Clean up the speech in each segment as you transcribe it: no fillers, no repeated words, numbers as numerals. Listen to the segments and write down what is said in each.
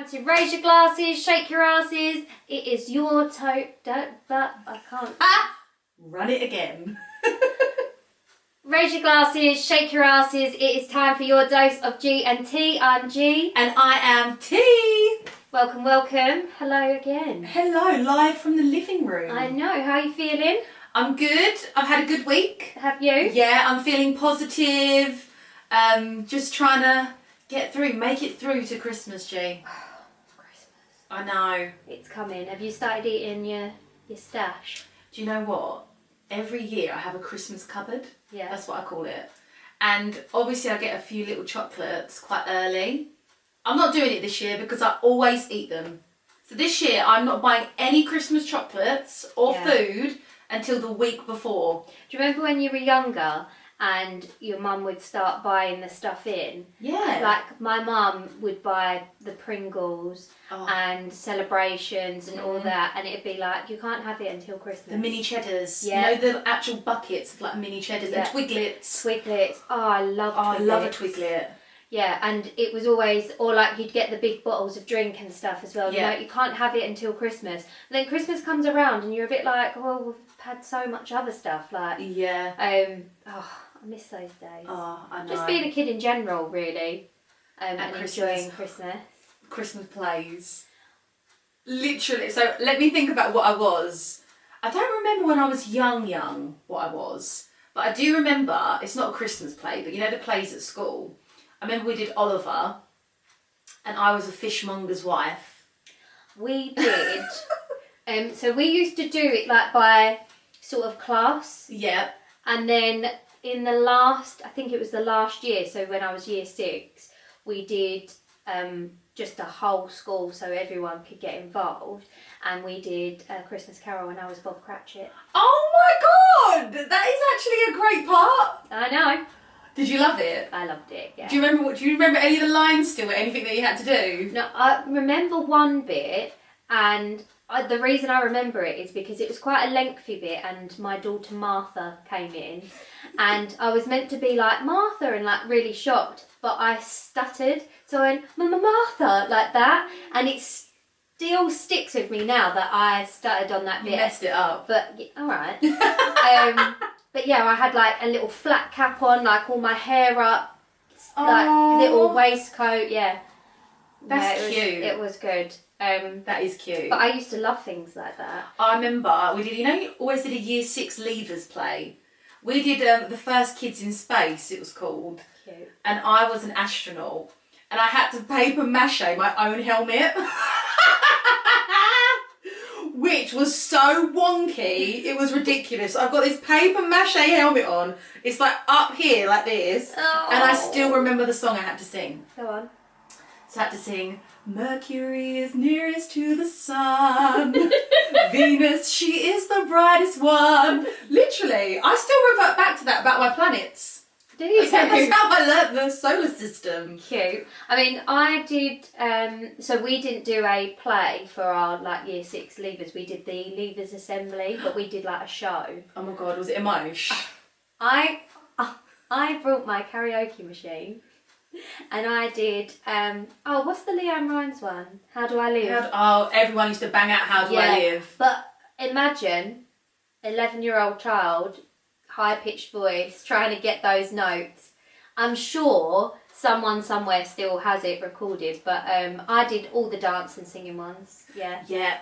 time to raise your glasses, shake your asses. It is your I can't. Run it again. Raise your glasses, shake your asses. It is time for your dose of G&T. I'm G. And I am T. Welcome, welcome. Hello again. Hello, live from the living room. I know. How are you feeling? I'm good. I've had a good week. Have you? Yeah, I'm feeling positive. Just trying to get through, make it through to Christmas, G. Christmas. I know. It's coming. Have you started eating your stash? Do you know what? Every year I have a Christmas cupboard. Yeah. That's what I call it. And obviously I get a few little chocolates quite early. I'm not doing it this year because I always eat them. So this year I'm not buying any Christmas chocolates or food until the week before. Do you remember when you were younger and your mum would start buying the stuff in? Yeah. Like my mum would buy the Pringles and celebrations and all that, and it'd be like, you can't have it until Christmas. The mini cheddars. Yeah. You know, the actual buckets of like mini cheddars and Twiglets. Twiglets. Oh, I love Twiglets. I love a Twiglet. Yeah, and it was always, or like you'd get the big bottles of drink and stuff as well. Yeah. You know, you can't have it until Christmas. And then Christmas comes around and you're a bit like, well, we've had so much other stuff. Like, yeah. I miss those days. Oh, I know. Just being a kid in general, really. And enjoying Christmas. Christmas plays. Literally. So let me think about what I was. I don't remember when I was young what I was. But I do remember, it's not a Christmas play, but you know the plays at school? I remember we did Oliver, and I was a fishmonger's wife. We did. So we used to do it like by sort of class. Yeah. And then in the last, I think it was the last year, so when I was year 6, we did just a whole school so everyone could get involved. And we did a Christmas Carol and I was Bob Cratchit. Oh my God! That is actually a great part. I know. Did you love it? I loved it, yeah. Do you remember any of the lines still, or anything that you had to do? No, I remember one bit, and the reason I remember it is because it was quite a lengthy bit, and my daughter Martha came in, and I was meant to be like Martha and like really shocked, but I stuttered, so I went Mama Martha like that, and it still sticks with me now that I stuttered on that bit. You messed it up. But all right. But yeah, I had like a little flat cap on, like all my hair up, like little waistcoat, yeah. That's cute. It was good. That is cute. But I used to love things like that. I remember we did, you always did a year 6 leavers play. We did the first Kids in Space, it was called. Cute. And I was an astronaut. And I had to paper mache my own helmet. Which was so wonky, it was ridiculous. I've got this paper mache helmet on. It's like up here, like this. Oh. And I still remember the song I had to sing. Go on. So I had to sing, Mercury is nearest to the sun. Venus, she is the brightest one. Literally, I still revert back to that about my planets. Do you? That's how I learnt the solar system. Cute. I mean, I did, so we didn't do a play for our like year 6 leavers. We did the leavers assembly, but we did like a show. Oh my God, was it a mosh? I brought my karaoke machine and I did, what's the Leanne Rimes one? How Do I Live? Everyone used to bang out How Do I Live. But imagine 11-year-old child, high-pitched voice, trying to get those notes. I'm sure someone somewhere still has it recorded, but I did all the dance and singing ones. Yeah. Yeah.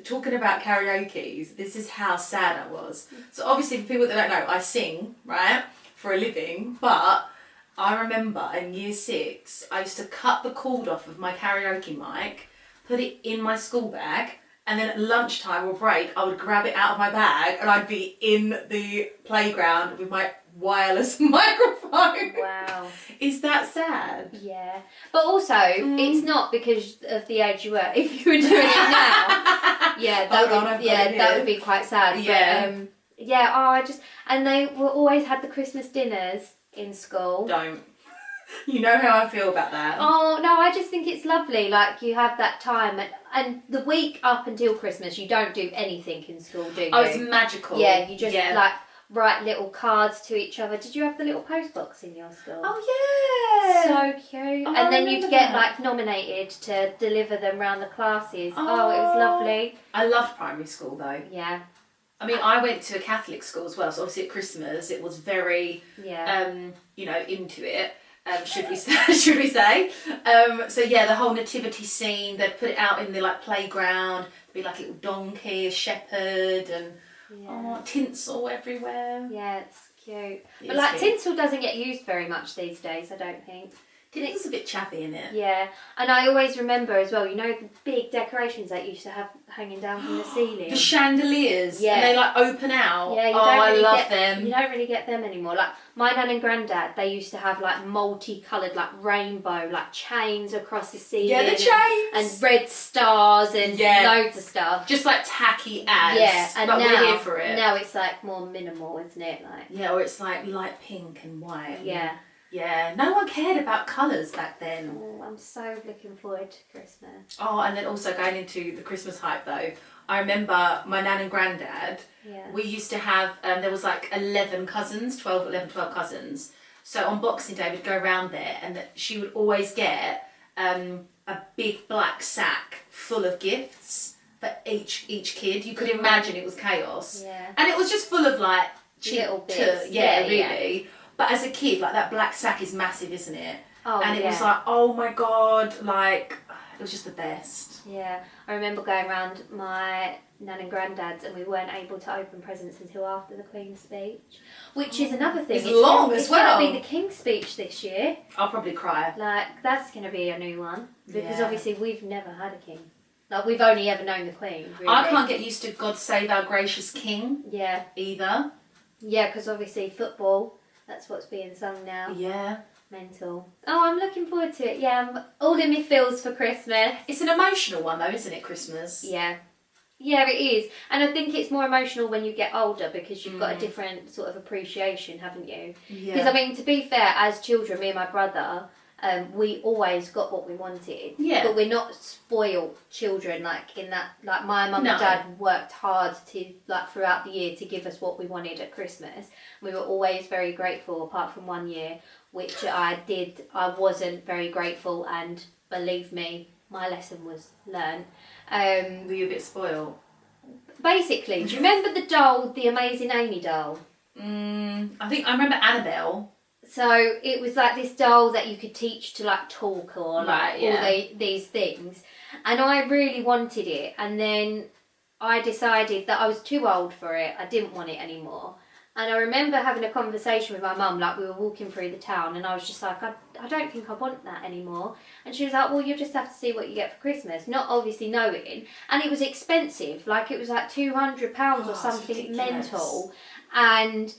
Talking about karaoke's, this is how sad I was. So obviously, for people that don't know, I sing, right, for a living, but I remember in year 6, I used to cut the cord off of my karaoke mic, put it in my school bag, and then at lunchtime or break, I would grab it out of my bag and I'd be in the playground with my wireless microphone. Wow. Is that sad? Yeah. But also, it's not because of the age you were. If you were doing it now, that would be quite sad. Yeah. But, and they were always had the Christmas dinners in school. Don't. You know how I feel about that. Oh, no, I just think it's lovely. Like, you have that time. And the week up until Christmas, you don't do anything in school, do you? Oh, it's magical. Yeah, you just, like, write little cards to each other. Did you have the little post box in your school? Oh, yeah. So cute. Oh, and then you'd get that. like nominated to deliver them around the classes. Oh, it was lovely. I loved primary school though. Yeah. I mean, I went to a Catholic school as well, so obviously at Christmas it was very, you know, into it. Should we say? So yeah, the whole nativity scene. They'd put it out in the like playground. There'd be like a little donkey, a shepherd, and tinsel everywhere. Yeah, it's cute. But like tinsel doesn't get used very much these days, I don't think. It's a bit chappy, isn't it? Yeah, and I always remember as well, you know, the big decorations that you used to have hanging down from the ceiling. The chandeliers, and they like open out. Yeah, I love them. You don't really get them anymore. Like my nan and granddad, they used to have like multicoloured, like rainbow, like chains across the ceiling. Yeah, the chains and red stars and loads of stuff. Just like tacky ads. Yeah, and but now, we're here for it. Now it's like more minimal, isn't it? Like or it's like light pink and white. Yeah. Yeah, no one cared about colours back then. Oh, I'm so looking forward to Christmas. Oh, and then also going into the Christmas hype though, I remember my nan and granddad, we used to have, there was like 11 cousins, 12 cousins. So on Boxing Day we'd go around there and she would always get a big black sack full of gifts for each kid. You could imagine it was chaos. Yeah. And it was just full of like cheap little bits. really. But as a kid, like that black sack is massive, isn't it? Oh, and it was like, oh my God, like, it was just the best. Yeah, I remember going around my nan and granddad's and we weren't able to open presents until after the Queen's speech, which is another thing. It's long as well. It's going to be the King's speech this year. I'll probably cry. Like, that's going to be a new one because obviously we've never had a king. Like, we've only ever known the Queen, really. I can't get used to God Save Our Gracious King. Yeah. Either. Yeah, because obviously football, that's what's being sung now. Yeah. Mental. Oh, I'm looking forward to it. Yeah, I'm all in my feels for Christmas. It's an emotional one though, isn't it, Christmas? Yeah. Yeah, it is. And I think it's more emotional when you get older because you've got a different sort of appreciation, haven't you? Yeah. Because, I mean, to be fair, as children, me and my brother, we always got what we wanted. Yeah. But we're not spoiled children, like, in that, like, my mum and dad worked hard to, like, throughout the year to give us what we wanted at Christmas. We were always very grateful, apart from one year, which I wasn't very grateful, and believe me, my lesson was learned. Were you a bit spoiled? Basically, do you remember the doll, the Amazing Amy doll? I think I remember Annabelle. So it was like this doll that you could teach to like talk or like all these things, and I really wanted it, and then I decided that I was too old for it. I didn't want it anymore. And I remember having a conversation with my mum, like we were walking through the town, and I was just like, I don't think I want that anymore. And she was like, well, you'll just have to see what you get for Christmas, not obviously knowing. And it was expensive, like it was like £200 or something mental. And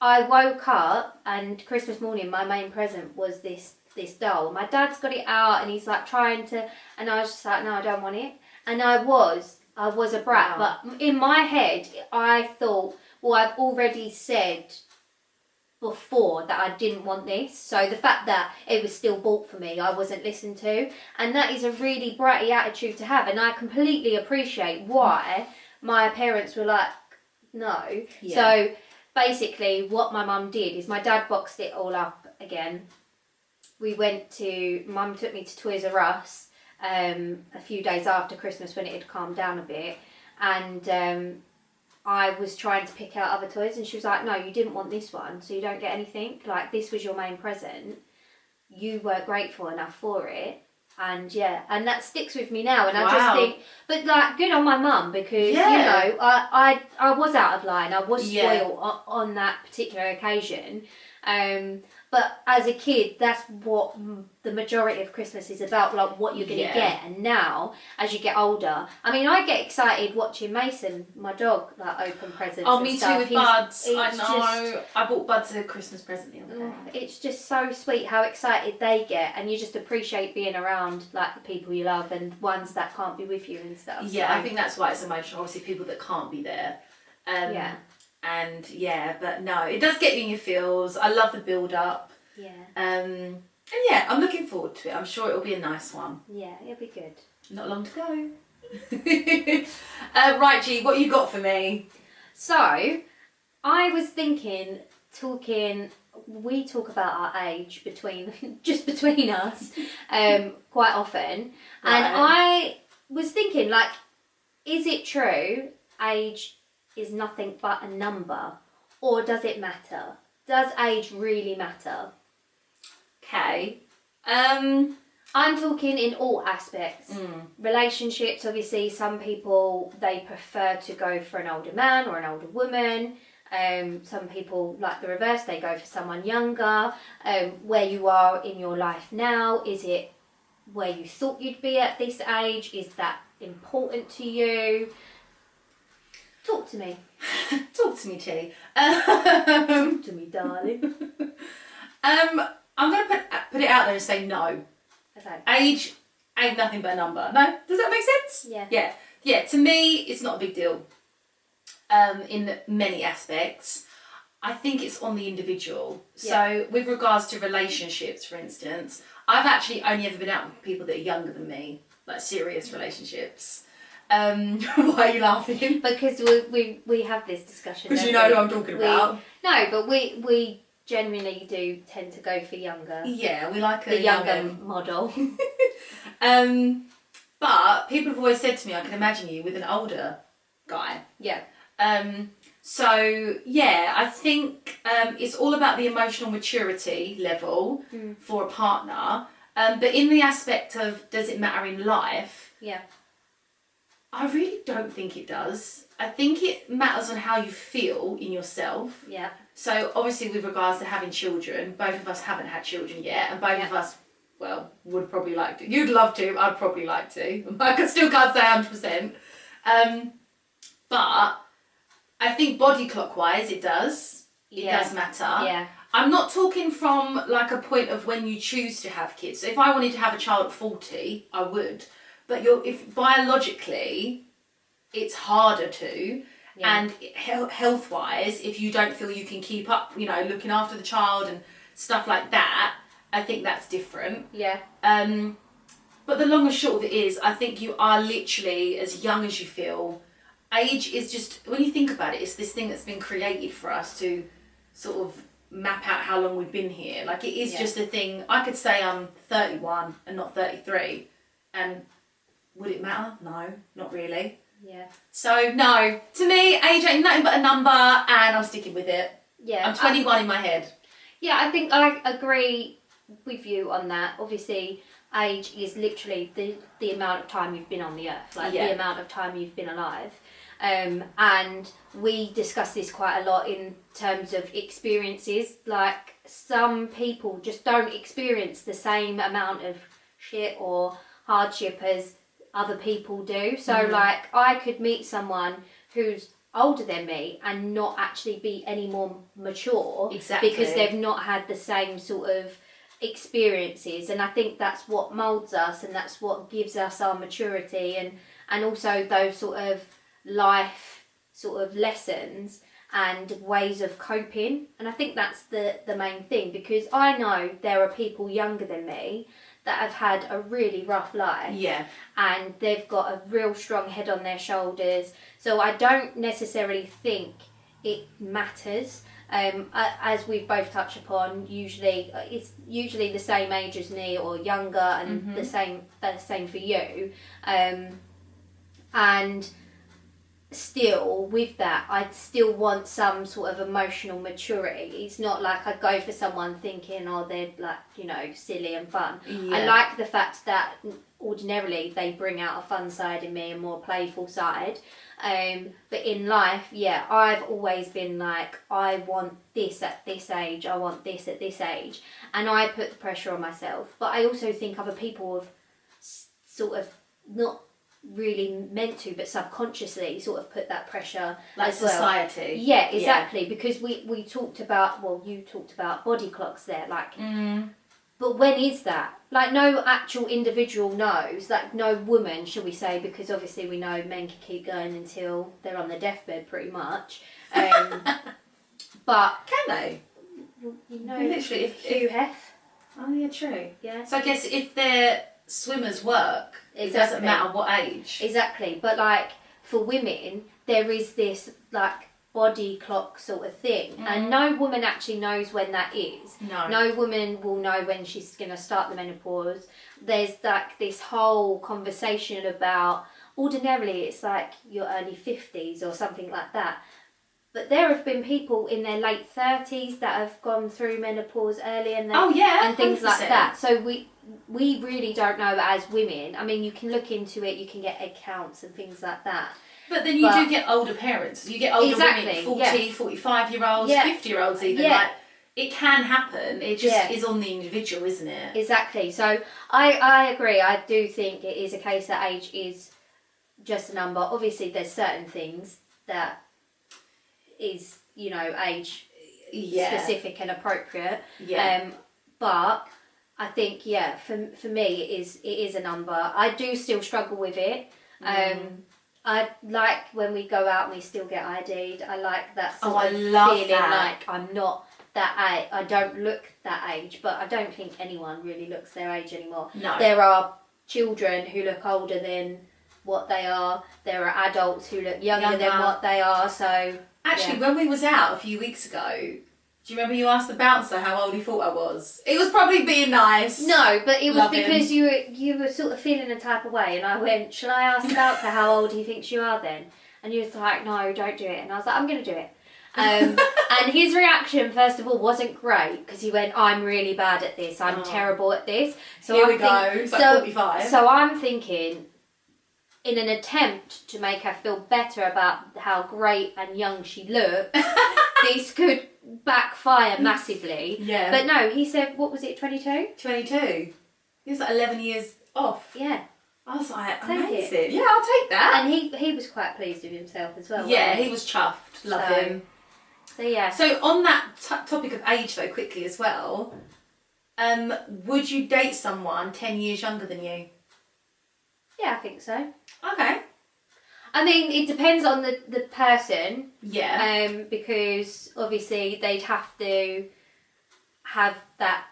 I woke up, and Christmas morning, my main present was this doll. My dad's got it out, and he's like trying to, and I was just like, no, I don't want it. And I was a brat, but in my head, I thought, well, I've already said before that I didn't want this, so the fact that it was still bought for me, I wasn't listened to, and that is a really bratty attitude to have, and I completely appreciate why my parents were like, no. Yeah. So basically what my mum did is my dad boxed it all up again. Mum took me to Toys R Us a few days after Christmas when it had calmed down a bit, and I was trying to pick out other toys, and she was like, no, you didn't want this one, so you don't get anything. Like, this was your main present. You weren't grateful enough for it. And and that sticks with me now. And I just think, but like, good on my mum, because, you know, I was out of line. I was spoiled on that particular occasion. But as a kid, that's what the majority of Christmas is about, like what you're going to get. And now, as you get older, I mean, I get excited watching Mason, my dog, like open presents. Oh, me stuff. too with Buds. I know. I bought Buds a Christmas present the other day. It's just so sweet how excited they get, and you just appreciate being around like the people you love and ones that can't be with you and stuff. Yeah, so I think that's why it's emotional. Obviously, people that can't be there. And but no, it does get you in your feels. I love the build up. Yeah. And I'm looking forward to it. I'm sure it'll be a nice one. Yeah, it'll be good. Not long to go. Right, G, what you got for me? So, I was thinking, we talk about our age just between us, quite often. And I was thinking, like, is it true age is nothing but a number? Or does it matter? Does age really matter? Okay. I'm talking in all aspects. Relationships, obviously, some people, they prefer to go for an older man or an older woman. Some people, like the reverse, they go for someone younger. Where you are in your life now, is it where you thought you'd be at this age? Is that important to you? Talk to me. Talk to me, T. Talk to me, darling. I'm going to put it out there and say no. Okay. Age ain't nothing but a number. No? Does that make sense? Yeah. Yeah, to me, it's not a big deal. In many aspects. I think it's on the individual. Yeah. So with regards to relationships, for instance, I've actually only ever been out with people that are younger than me, like serious relationships. Why are you laughing? Because we have this discussion. Because you know who I'm talking about. No, but we genuinely do tend to go for younger. Yeah, we like the younger model. But people have always said to me, I can imagine you with an older guy. Yeah. So yeah, I think it's all about the emotional maturity level for a partner. But in the aspect of does it matter in life? Yeah. I really don't think it does. I think it matters on how you feel in yourself. Yeah. So obviously with regards to having children, both of us haven't had children yet, and both of us, well, would probably like to. You'd love to, I'd probably like to. I still can't say 100%. But I think body clock-wise, it does. It does matter. Yeah. I'm not talking from like a point of when you choose to have kids. So if I wanted to have a child at 40, I would. But if biologically, it's harder to. Yeah. And health-wise, if you don't feel you can keep up, looking after the child and stuff like that, I think that's different. Yeah. But the long and short of it is, I think you are literally as young as you feel. Age is just, when you think about it, it's this thing that's been created for us to sort of map out how long we've been here. Like, it is just a thing. I could say I'm 31 and not 33, and would it matter? No, not really. Yeah. So, no, to me, age ain't nothing but a number, and I'm sticking with it. Yeah. I'm 21 in my head. Yeah, I think I agree with you on that. Obviously, age is literally the amount of time you've been on the earth, like the amount of time you've been alive. And we discuss this quite a lot in terms of experiences. Like, some people just don't experience the same amount of shit or hardship as other people do. So like, I could meet someone who's older than me and not actually be any more mature. Exactly. Because they've not had the same sort of experiences, and I think that's what moulds us, and that's what gives us our maturity, and also those sort of life sort of lessons and ways of coping. And I think that's the main thing, because I know there are people younger than me that have had a really rough life. Yeah. And they've got a real strong head on their shoulders. So I don't necessarily think it matters. As we've both touched upon, it's usually the same age as me or younger, and the same for you. And still, with that, I'd still want some sort of emotional maturity. It's not like I go for someone thinking, oh, they're like, silly and fun. Yeah. I like the fact that ordinarily they bring out a fun side in me, a more playful side. But in life, I've always been like, I want this at this age, I want this at this age. And I put the pressure on myself. But I also think other people have sort of not really meant to, but subconsciously sort of put that pressure like as well. Society. Yeah, exactly. Because we talked about, you talked about body clocks there, like, but when is that? Like, no actual individual knows, like no woman, shall we say, because obviously we know men can keep going until they're on their deathbed pretty much. But can they? Literally, if Hugh Hef. Oh yeah, true. Yeah. So I guess if their swimmers work, it doesn't matter what age. Exactly. But like, for women, there is this like body clock sort of thing. And no woman actually knows when that is. No woman will know when she's going to start the menopause. There's like this whole conversation about, ordinarily it's like your early 50s or something like that. But there have been people in their late 30s that have gone through menopause early and and things 100%. Like that. So we really don't know as women. I mean, you can look into it, you can get egg counts and things like that. But then you do get older parents. You get older women, 40, 45-year-olds, 50-year-olds even. Yeah. Like, it can happen. It just is on the individual, isn't it? Exactly. So I agree. I do think it is a case that age is just a number. Obviously, there's certain things that is, you know, age specific and appropriate. Yeah. But I think, for me, it is a number. I do still struggle with it. I like when we go out and we still get ID'd. I like that sort of feeling like I'm not that age. I don't look that age, but I don't think anyone really looks their age anymore. No. There are children who look older than what they are. There are adults who look younger than what they are. So actually, when we was out a few weeks ago, do you remember you asked the bouncer how old he thought I was? It was probably being nice. No, but it was because you were sort of feeling a type of way, and I went, shall I ask the bouncer how old he thinks you are then? And you was like, no, don't do it. And I was like, I'm going to do it. And his reaction, first of all, wasn't great, because he went, I'm really bad at this. I'm terrible at this. So here we go. It's like 45. So I'm thinking, in an attempt to make her feel better about how great and young she looked, this could backfire massively. Yeah. But no, he said, what was it, 22? 22. He was like 11 years off. Yeah. I was like, amazing. Yeah, I'll take that. And he was quite pleased with himself as well. Yeah, he was chuffed. Love him. So yeah. So on that topic of age though, quickly as well, would you date someone 10 years younger than you? Yeah, I think so. Okay. I mean, it depends on the person. Yeah. Because obviously they'd have to have that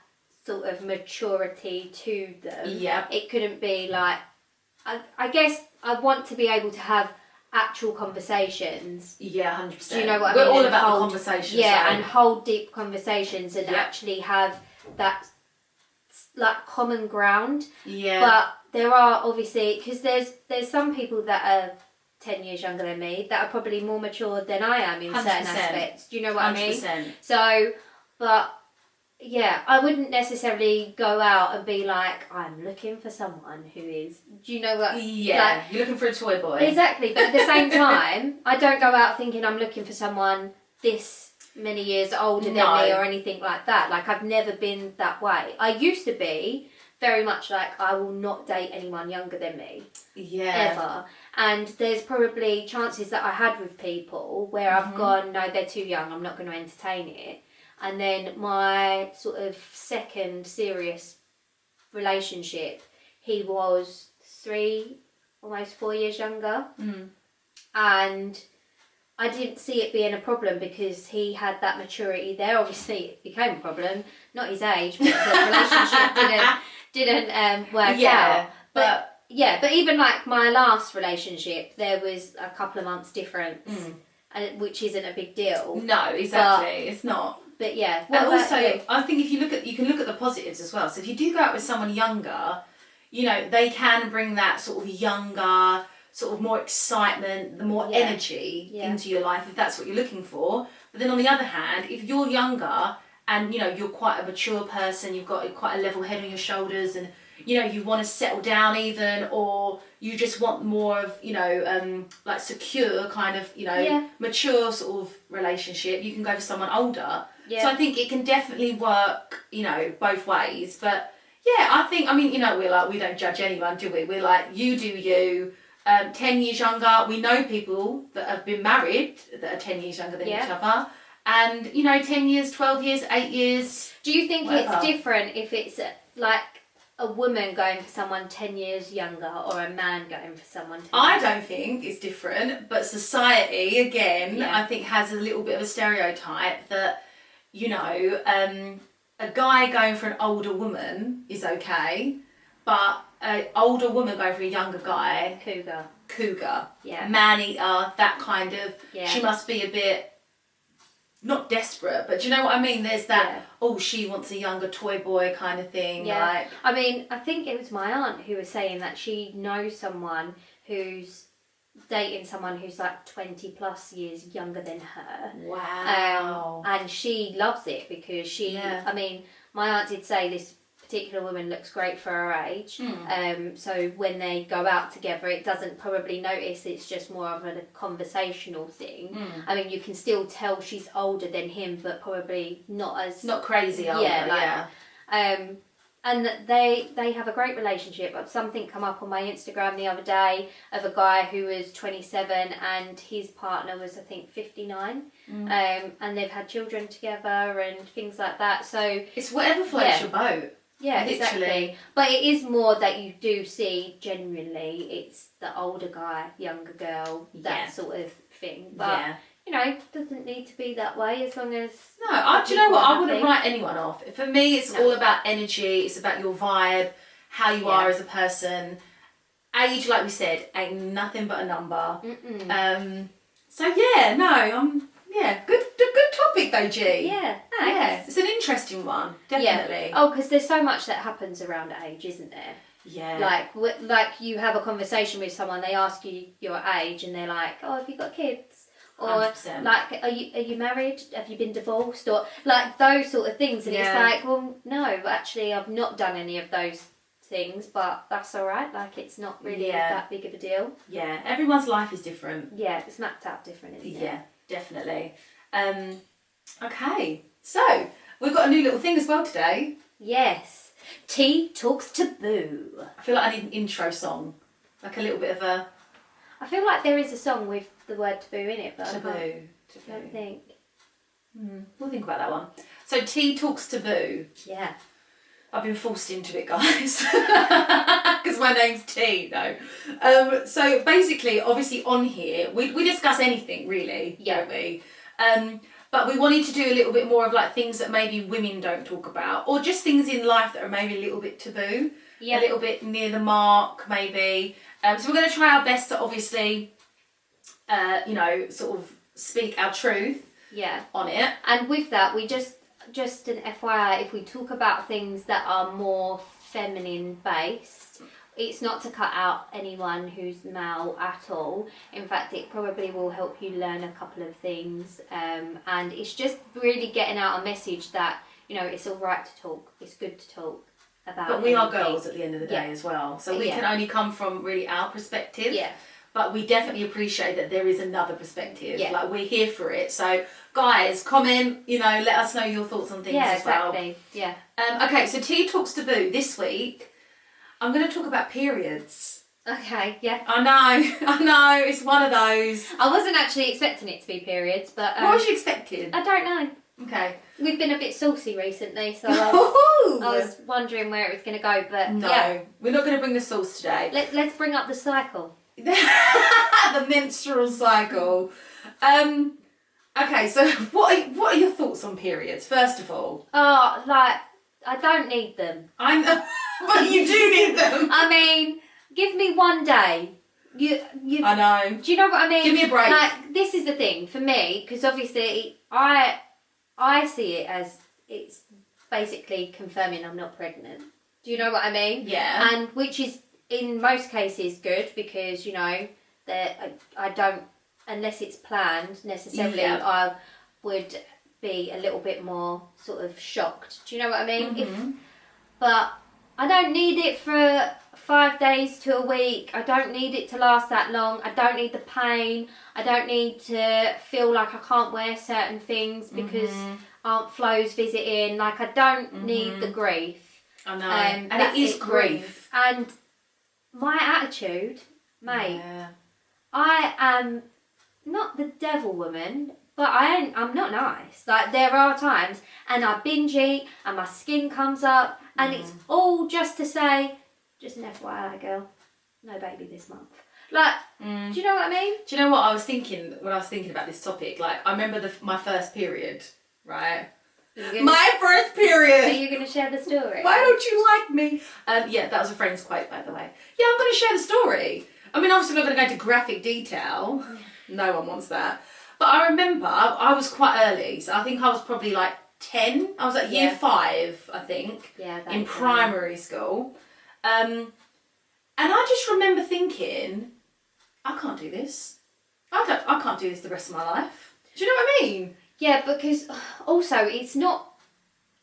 sort of maturity to them. Yeah. It couldn't be like, I guess I want to be able to have actual conversations. Yeah, 100%. Do you know what We're I mean? all about the conversations. Yeah, and hold deep conversations and actually have that like common ground. Yeah. But there are obviously, because there's some people that are 10 years younger than me that are probably more mature than I am in 100%. Certain aspects. Do you know what 100%. I mean? So, but yeah, I wouldn't necessarily go out and be like, I'm looking for someone who is, do you know what? Yeah, like, you're looking for a toy boy. Exactly, but at the same time, I don't go out thinking I'm looking for someone this many years older than me or anything like that. Like, I've never been that way. I used to be very much like, I will not date anyone younger than me. Yeah. Ever. And there's probably chances that I had with people where I've gone, no, they're too young, I'm not going to entertain it. And then my sort of second serious relationship, he was 3, almost 4 years younger. Mm. And I didn't see it being a problem because he had that maturity there. Obviously, it became a problem, not his age, but the relationship didn't work out. But even like my last relationship, there was a couple of months difference, which isn't a big deal. No, exactly, it's not. But yeah, and also I think if you can look at the positives as well. So if you do go out with someone younger, you know, they can bring that sort of younger, sort of more excitement, the more energy into your life if that's what you're looking for. But then on the other hand, if you're younger and you know you're quite a mature person, you've got quite a level head on your shoulders, and you know you want to settle down even, or you just want more of, you know, like secure kind of, you know, mature sort of relationship, you can go for someone older. Yeah. So I think it can definitely work, you know, both ways. But yeah, I think, I mean, you know, we don't judge anyone, do we? We're like, you do you. 10 years younger, we know people that have been married that are 10 years younger than each other. And, you know, 10 years, 12 years, 8 years. Do you think it's different if it's like a woman going for someone 10 years younger or a man going for someone 10 years I don't think it's different, but society, again, I think has a little bit of a stereotype that, you know, a guy going for an older woman is okay, but an older woman going for a younger guy... Cougar. Yeah. Man-eater, that kind of... Yeah. She must be a bit not desperate, but do you know what I mean? There's that, oh, she wants a younger toy boy kind of thing. Yeah. Like, I mean, I think it was my aunt who was saying that she knows someone who's dating someone who's like 20 plus years younger than her. wow. And she loves it because I mean, my aunt did say this particular woman looks great for her age. So when they go out together, it doesn't probably notice, it's just more of a conversational thing. I mean, you can still tell she's older than him, but probably not crazy older. And they have a great relationship. Something come up on my Instagram the other day of a guy who was 27 and his partner was, I think, 59. And they've had children together and things like that. So it's whatever floats your boat. Yeah, literally. Exactly. But it is more that you do see genuinely it's the older guy, younger girl, that sort of thing. But you know, it doesn't need to be that way as long as... No, do you know what? I wouldn't write anyone off. For me, it's all about energy. It's about your vibe, how you are as a person. Age, like we said, ain't nothing but a number. So, good topic though, G. Yeah, it's an interesting one, definitely. Oh, because there's so much that happens around age, isn't there? Yeah. Like you have a conversation with someone, they ask you your age, and they're like, "Oh, have you got kids?" Or 100%. like, are you married? Have you been divorced? Or like those sort of things. And it's like, well, no, actually, I've not done any of those things, but that's all right. Like, it's not really that big of a deal. Yeah, everyone's life is different. Yeah, it's mapped out different, isn't it? Yeah, definitely. Okay, so we've got a new little thing as well today. Yes, T talks Taboo. I feel like I need an intro song, like a little bit of a... I feel like there is a song with the word taboo in it, but Taboo. I don't think. We'll think about that one. So T talks Taboo. Yeah. I've been forced into it, guys, because my name's T, though. So basically, obviously on here, we discuss anything, really, don't we? But we wanted to do a little bit more of like things that maybe women don't talk about, or just things in life that are maybe a little bit taboo, a little bit near the mark, maybe. So we're going to try our best to obviously, sort of speak our truth on it. And with that, we just an FYI, if we talk about things that are more feminine based, it's not to cut out anyone who's male at all. In fact, it probably will help you learn a couple of things. And it's just really getting out a message that, you know, it's all right to talk. It's good to talk about But we are girls at the end of the day as well. So we can only come from really our perspective. Yeah. But we definitely appreciate that there is another perspective. Yeah. Like, we're here for it. So, guys, comment, you know, let us know your thoughts on things as well. Yeah. Okay, so T Talks Taboo this week. I'm going to talk about periods. Okay, yeah. I know, it's one of those. I wasn't actually expecting it to be periods, but... what was you expecting? I don't know. Okay. We've been a bit saucy recently, so I was wondering where it was going to go, but we're not going to bring the sauce today. Let's bring up the cycle. The menstrual cycle. Okay, so what are your thoughts on periods, first of all? Oh, like, I don't need them. I know, but you do need them. I mean, give me one day. I know. Do you know what I mean? Give me a break. Like, this is the thing for me, because obviously I see it as it's basically confirming I'm not pregnant. Do you know what I mean? Yeah. And which is in most cases good, because, you know, that I don't, unless it's planned necessarily, I would be a little bit more sort of shocked. Do you know what I mean? But I don't need it for 5 days to a week. I don't need it to last that long. I don't need the pain. I don't need to feel like I can't wear certain things because Aunt Flo's visiting. Like, I don't need the grief. I know. And it is grief. And my attitude, mate, I am not the devil woman, but I'm not nice. Like, there are times, and I binge eat, and my skin comes up, and it's all just to say, just an FYI, girl, no baby this month. Like, do you know what I mean? Do you know what I was thinking when I was thinking about this topic? Like, I remember my first period, right? My first period! Are you going to share the story? Why don't you like me? Yeah, that was a friend's quote, by the way. Yeah, I'm going to share the story. I mean, obviously, we're not going to go into graphic detail. No one wants that. But I remember I was quite early, so I think I was probably like 10. I was at year 5, I think, in primary school. And I just remember thinking, I can't do this. I can't do this the rest of my life. Do you know what I mean? Yeah, because also it's not.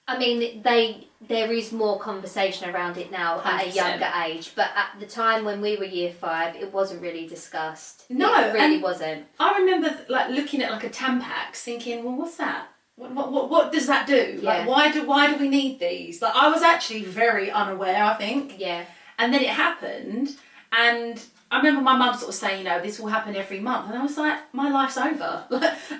I mean, there is more conversation around it now 100%. At a younger age, but at the time when we were year 5, it wasn't really discussed. No, it really wasn't. I remember like looking at like a Tampax, thinking, well, what's that? What does that do? Yeah. Like, why do we need these? Like, I was actually very unaware, I think. Yeah. And then it happened, and I remember my mum sort of saying, this will happen every month, and I was like, my life's over.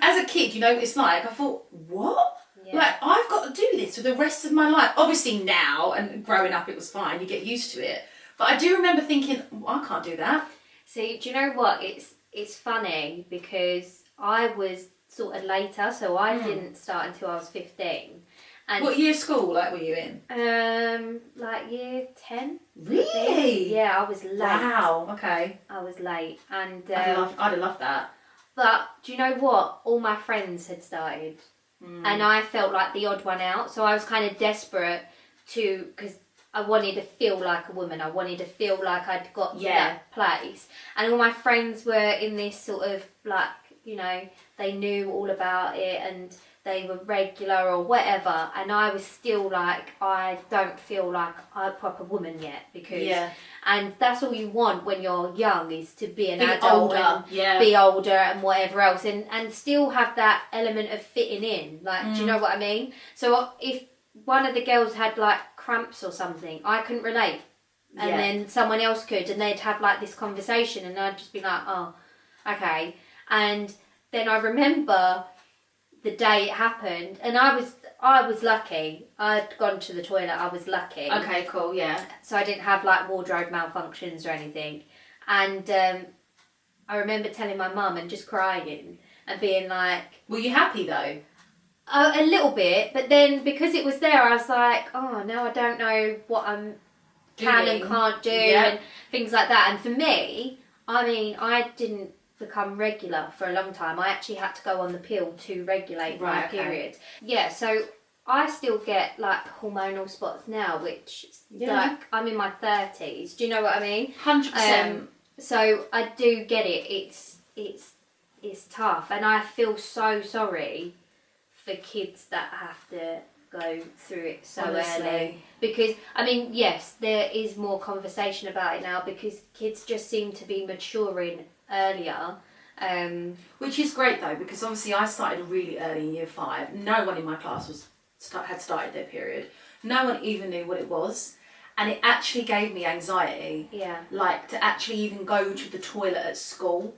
As a kid, what it's like. I thought, what? Yeah. Like, I've got to do this for the rest of my life. Obviously now, and growing up, it was fine. You get used to it. But I do remember thinking, I can't do that. See, do you know what? It's funny because I was sort of later, so I didn't start until I was 15. And what year of school were you in? Like year 10. Really? Yeah, I was late. Wow. Okay. I was late, and I'd have loved that. But do you know what? All my friends had started, and I felt like the odd one out. So I was kind of desperate because I wanted to feel like a woman. I wanted to feel like I'd got to that place, and all my friends were in this sort of like, they knew all about it and they were regular or whatever, and I was still like, I don't feel like I'm a proper woman yet, because and that's all you want when you're young, is to be an adult and be older and whatever else, and still have that element of fitting in, like, do you know what I mean? So if one of the girls had like cramps or something, I couldn't relate, and then someone else could, and they'd have like this conversation, and I'd just be like, oh, okay. And then I remember the day it happened, and I was lucky. I'd gone to the toilet. I was lucky. Okay, cool, yeah. So I didn't have like wardrobe malfunctions or anything. And I remember telling my mum and just crying and being like... Were you happy though? A little bit, but then because it was there, I was like, oh, now I don't know what I can and can't do and things like that. And for me, I mean, I didn't become regular for a long time. I actually had to go on the pill to regulate my periods. Yeah, so I still get like hormonal spots now, which like I'm in my 30s. Do you know what I mean? 100%. So I do get it. It's tough, and I feel so sorry for kids that have to go through it so early. Because I mean, yes, there is more conversation about it now because kids just seem to be maturing earlier, which is great though, because obviously I started really early in year 5. No one in my class had started their period. No one even knew what it was, and it actually gave me anxiety. Like to actually even go to the toilet at school.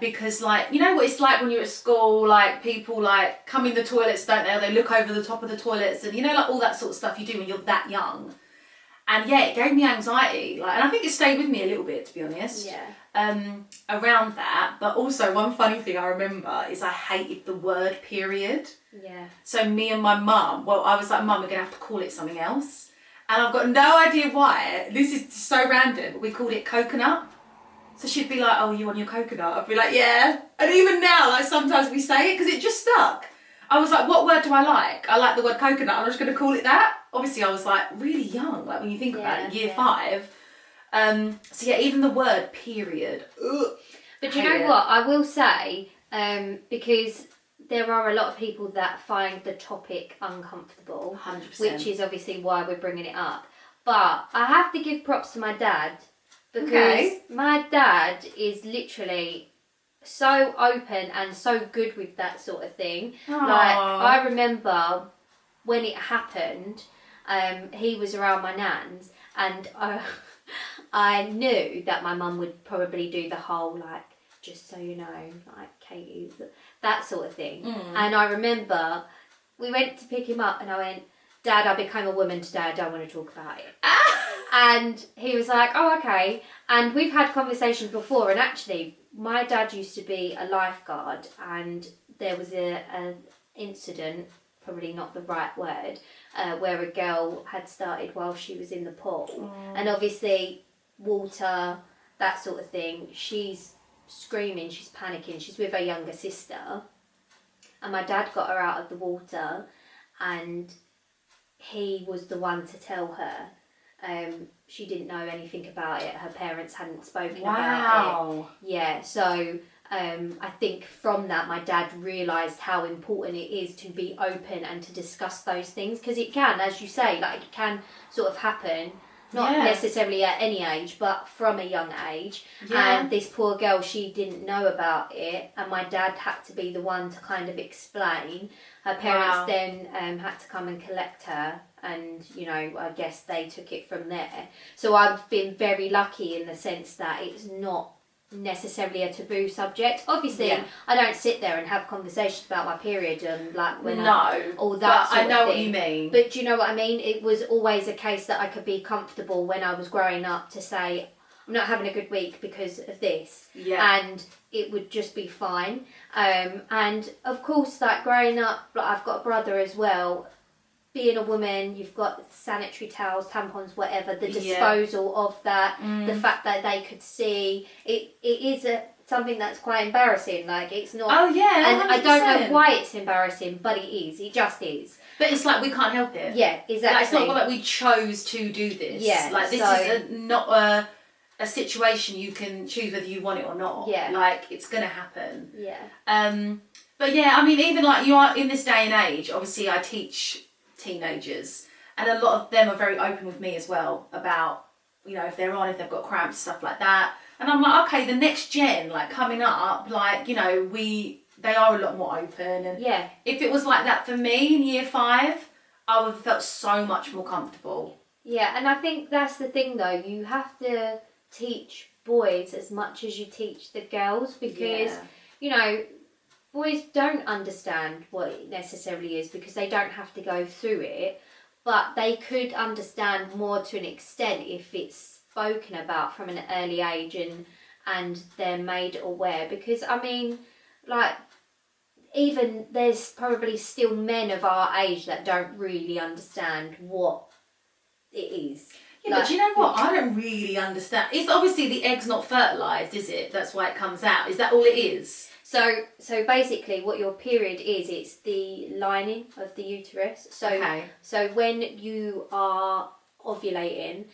Because like, you know what it's like when you're at school, like people like come in the toilets, don't they? Or they look over the top of the toilets, and like all that sort of stuff you do when you're that young. And it gave me anxiety, like, and I think it stayed with me a little bit, to be honest. Around that, but also one funny thing I remember is I hated the word period. So me and my mum, I was like, Mum, we're gonna have to call it something else, and I've got no idea why. This is so random, but we called it coconut. So she'd be like, oh, you want your coconut? I'd be like, yeah. And even now, like sometimes we say it because it just stuck. I was like, what word do I like? I like the word coconut. I'm just going to call it that. Obviously, I was like really young, like when you think about it, year 5. So yeah, even the word period. Ugh, but you know what? I will say, because there are a lot of people that find the topic uncomfortable. 100%. Which is obviously why we're bringing it up. But I have to give props to my dad. Because my dad is literally so open and so good with that sort of thing. Aww. Like, I remember when it happened, he was around my nan's, and I knew that my mum would probably do the whole, like, just so you know, like, Katie, that sort of thing. And I remember we went to pick him up, and I went, Dad, I became a woman today, I don't want to talk about it. And he was like, oh, okay. And we've had conversations before, and actually, my dad used to be a lifeguard, and there was an incident, probably not the right word, where a girl had started while she was in the pool. And obviously, water, that sort of thing, she's screaming, she's panicking, she's with her younger sister, and my dad got her out of the water, and he was the one to tell her. She didn't know anything about it. Her parents hadn't spoken about it. Yeah, so I think from that my dad realised how important it is to be open and to discuss those things, because it can, as you say, like it can sort of happen, not necessarily at any age, but from a young age. And this poor girl, she didn't know about it, and my dad had to be the one to kind of explain. Her parents then had to come and collect her, and, you know, I guess they took it from there. So I've been very lucky in the sense that it's not necessarily a taboo subject. Obviously, I don't sit there and have conversations about my period and like when all that sort I know of what thing. you mean. But do you know what I mean? It was always a case that I could be comfortable when I was growing up to say, I'm not having a good week because of this. And it would just be fine. And of course, like growing up, like I've got a brother as well. Being a woman, you've got sanitary towels, tampons, whatever, the disposal of that, the fact that they could see, it is something that's quite embarrassing. Like, it's not... Oh, yeah, 100%. And I don't know why it's embarrassing, but it is. It just is. But it's like we can't help it. Yeah, exactly. Like, it's not like we chose to do this. Yeah, like, this is not a situation you can choose whether you want it or not. Yeah. Like, it's going to happen. Yeah. But yeah, I mean, even like you are in this day and age, obviously I teach teenagers, and a lot of them are very open with me as well about, you know, if they've got cramps, stuff like that. And I'm like, okay, the next gen, like coming up, like, you know, they are a lot more open. And if it was like that for me in year 5, I would have felt so much more comfortable. Yeah, and I think that's the thing though, you have to teach boys as much as you teach the girls, because, you know, boys don't understand what it necessarily is because they don't have to go through it, but they could understand more to an extent if it's spoken about from an early age and they're made aware. Because, I mean, like, even there's probably still men of our age that don't really understand what it is. Yeah, like, but do you know what? I don't really understand. It's obviously the egg's not fertilised, is it? That's why it comes out. Is that all it is? So basically what your period is, it's the lining of the uterus. So when you are ovulating,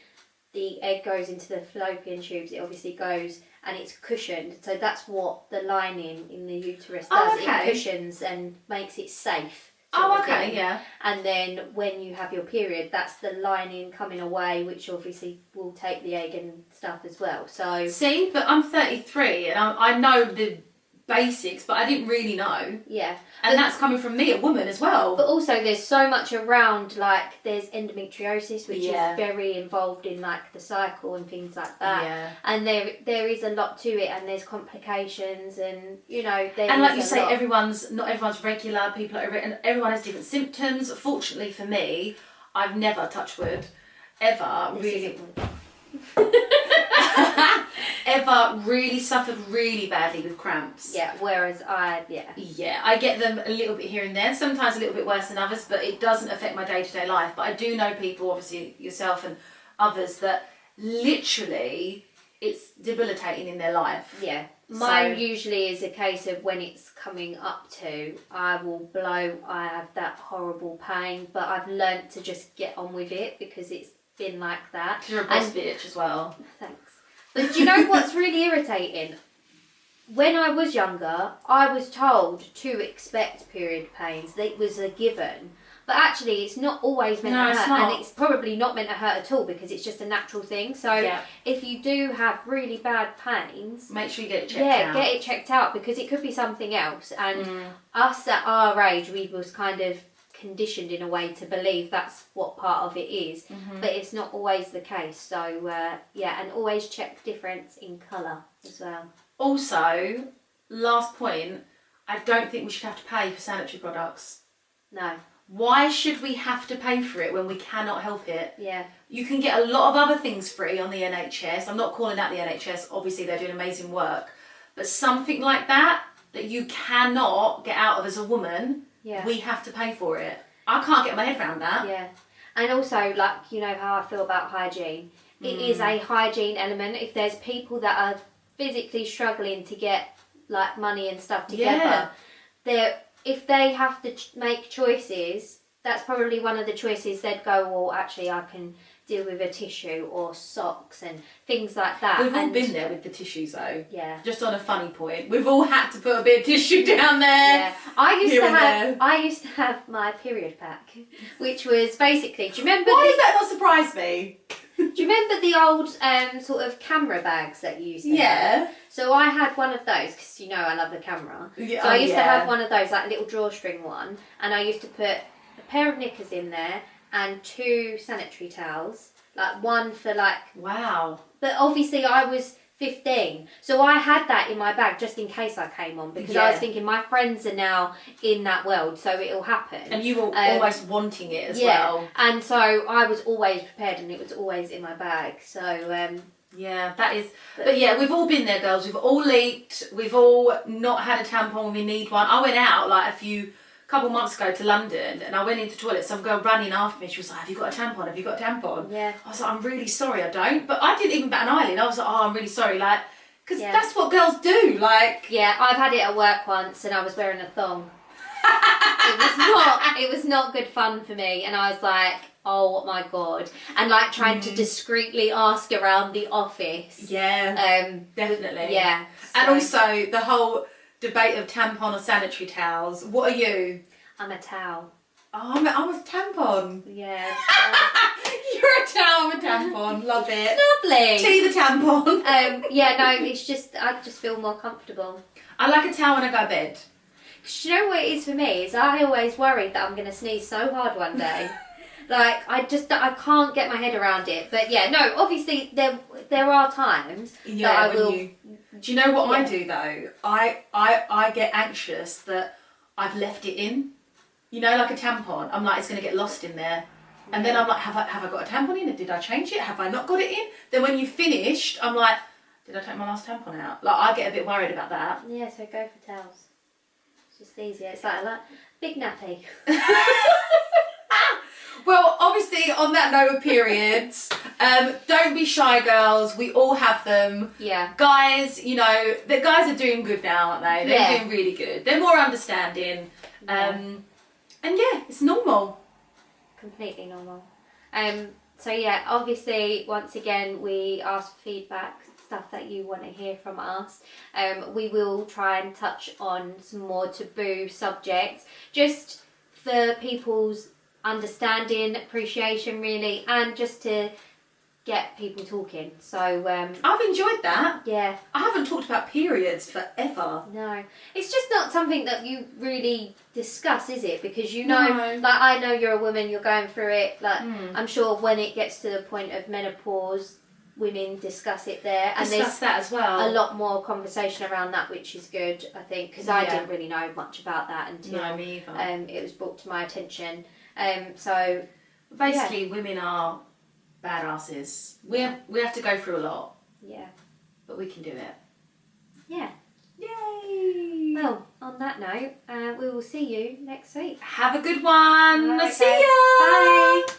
the egg goes into the fallopian tubes, it obviously goes and it's cushioned. So that's what the lining in the uterus does. It cushions and makes it safe. Yeah. And then when you have your period, that's the lining coming away, which obviously will take the egg and stuff as well. So see, but I'm 33 and I know the basics, but I didn't really know. Yeah. And that's coming from me, a woman as well. But also there's so much around, like there's endometriosis, which is very involved in like the cycle and things like that. Yeah. And there is a lot to it, and there's complications, and you know and like you say, not everyone's regular, people are, and everyone has different symptoms. Fortunately for me, I've never, touch wood, ever really suffered really badly with cramps. Yeah, whereas I get them a little bit here and there, sometimes a little bit worse than others, but it doesn't affect my day-to-day life. But I do know people, obviously yourself and others, that literally it's debilitating in their life. Yeah. Mine usually is a case of when it's coming up to, I have that horrible pain, but I've learnt to just get on with it because it's been like that. You're a boss bitch as well. Thanks. But do you know what's really irritating? When I was younger, I was told to expect period pains. It was a given. But actually, it's not always meant to hurt. And it's probably not meant to hurt at all because it's just a natural thing. So if you do have really bad pains... make sure you get it checked out. Yeah, get it checked out because it could be something else. And us at our age, we was kind of conditioned in a way to believe that's what part of it is, but it's not always the case. So and always check difference in colour as well. Also, last point, I don't think we should have to pay for sanitary products. No. Why should we have to pay for it when we cannot help it? Yeah. You can get a lot of other things free on the NHS. I'm not calling out the NHS, obviously they're doing amazing work, but something like that you cannot get out of as a woman, we have to pay for it. I can't get my head around that. Yeah. And also, like, you know how I feel about hygiene. It is a hygiene element. If there's people that are physically struggling to get like money and stuff together, if they have to make choices, that's probably one of the choices they'd go, well, actually, I can deal with a tissue or socks and things like that. We've all been there with the tissues though. Yeah. Just on a funny point, we've all had to put a bit of tissue down there. Yeah. I used to have my period pack, which was basically. Do you remember? Why does that not surprise me? Do you remember the old sort of camera bags that you used to have? Yeah. So I had one of those because you know I love the camera. Yeah, so I used to have one of those, like a little drawstring one, and I used to put a pair of knickers in there and 2 sanitary towels, like one for like. Wow. But obviously I was 15, so I had that in my bag just in case I came on, because I was thinking my friends are now in that world, so it'll happen. And you were almost wanting it as well. And so I was always prepared, and it was always in my bag. So yeah, that is. But yeah, we've all been there, girls. We've all leaked. We've all not had a tampon when we need one. I went out like a couple months ago to London, and I went into the toilet. Some girl running after me. She was like, "Have you got a tampon? Have you got a tampon?" Yeah. I was like, "I'm really sorry, I don't." But I didn't even bat an eyelid. I was like, "Oh, I'm really sorry," like, because that's what girls do. Like, yeah, I've had it at work once, and I was wearing a thong. It was not good fun for me, and I was like, oh my god, and like trying to discreetly ask around the office. Yeah, definitely. Yeah, so. And also the whole debate of tampon or sanitary towels. What are you? I'm a towel. Oh, I'm a tampon. Yeah. You're a towel, I'm a tampon. Love it. Lovely. Tea the tampon. Yeah, no, it's just I just feel more comfortable. I like a towel when I go to bed. Do you know what it is for me? Is I always worried that I'm going to sneeze so hard one day. Like, I can't get my head around it. But yeah, no, obviously there are times that I will. Do you know what I do though? I get anxious that I've left it in. You know, like a tampon. I'm like, it's going to get lost in there. And then I'm like, have I got a tampon in? Did I change it? Have I not got it in? Then when you've finished, I'm like, did I take my last tampon out? Like, I get a bit worried about that. Yeah, so go for towels. It's just easier. It's like a big nappy. Well, obviously, on that note of periods, don't be shy, girls. We all have them. Yeah. Guys, you know, the guys are doing good now, aren't they? They're doing really good. They're more understanding. Yeah. And yeah, it's normal. Completely normal. So yeah, obviously, once again, we ask for feedback, stuff that you want to hear from us. We will try and touch on some more taboo subjects, just for people's understanding, appreciation really, and just to get people talking. So I've enjoyed that. Yeah. I haven't talked about periods forever. No. It's just not something that you really discuss, is it? Because you know, No. like I know you're a woman, you're going through it, like I'm sure when it gets to the point of menopause, women discuss it there, and Discuss that as well. a lot more conversation around that, which is good, I think, because I didn't really know much about that until me either. it was brought to my attention. So basically, women are badasses. We have to go through a lot. Yeah. But we can do it. Yeah. Yay! Well, on that note, we will see you next week. Have a good one. Right, See guys. ya. Bye.